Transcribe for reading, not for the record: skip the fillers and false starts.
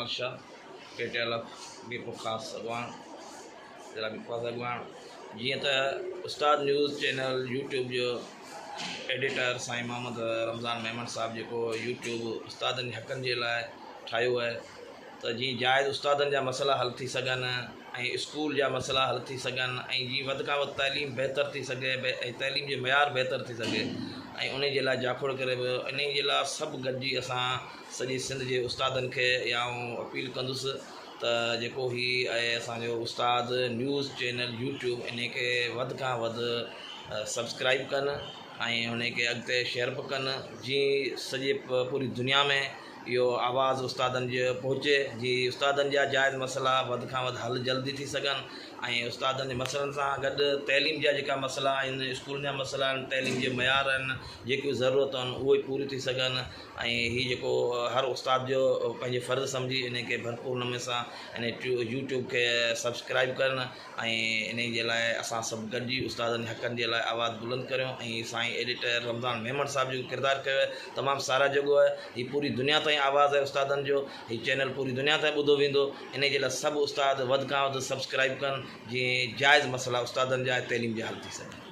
कमल Shah KTLF बीपो ख़ास अगवान ज़िला bypass अगवान जी त उस्ताद न्यूज़ चैनल यूट्यूब जो एडिटर साईं मोहम्मद रमज़ान मेमन साहब जो यूट्यूब उस्तादनि जे हक़नि जे लाइ ठाहियो है तो जी जायज़ उस्तादनि जा मसला हल थी सघनि ऐं स्कूल जा मसला हल थी सघनि ऐं जी वधि खां वधि तइलीम बहितर थी सघे ऐं तइलीम जो मयार बहितर थी सघे ऐं उन जे लाइ जाखोड़ करे बि इन जे लाइ सभु गॾिजी असां सॼी सिंध जे उस्तादनि खे या अपील कंदुसि त जेको ही आहे असांजो उस्ताद न्यूज़ चैनल यूट्यूब इन खे वधि खां वधि सब्सक्राइब कनि ऐं हुन खे अॻिते शेयर बि कनि जीअं सॼे पूरी दुनिया में इहो आवाज़ु उस्तादनि जो पहुचे जी उस्तादनि जा जाइज़ मसला वधि खां वधि हल जल्दी थी सघनि ऐं उस्तादनि जे मसइलनि सां गॾु तइलीम जा जेका मसला आहिनि स्कूल जा मसला आहिनि तइलीम जे मयार आहिनि जेकियूं ज़रूरत आहिनि उहे पूरी थी सघनि ऐं हीउ जेको हर उस्ताद जो पंहिंजे फ़र्ज़ु सम्झी इन खे भरपूर नमूने सां इन यूट्यूब खे सब्सक्राइब कनि ऐं इन जे लाइ असां सभु गॾिजी उस्तादनि हक़नि जे लाइ आवाज़ु बुलंद करियूं ऐं साईं एडिटर रमज़ान मेमन साहब जो किरदारु कयो आहे तमामु साराजोॻो आहे हीउ पूरी दुनिया ताईं आवाज़ु आहे उस्तादनि जो हीउ चैनल पूरी दुनिया ताईं ॿुधो वेंदो इन जे लाइ सभु उस्ताद वधि खां वधि सब्सक्राइब कनि जीअं जाइज़ मसला उस्तादनि जा तइलीम जा हल थी सघनि।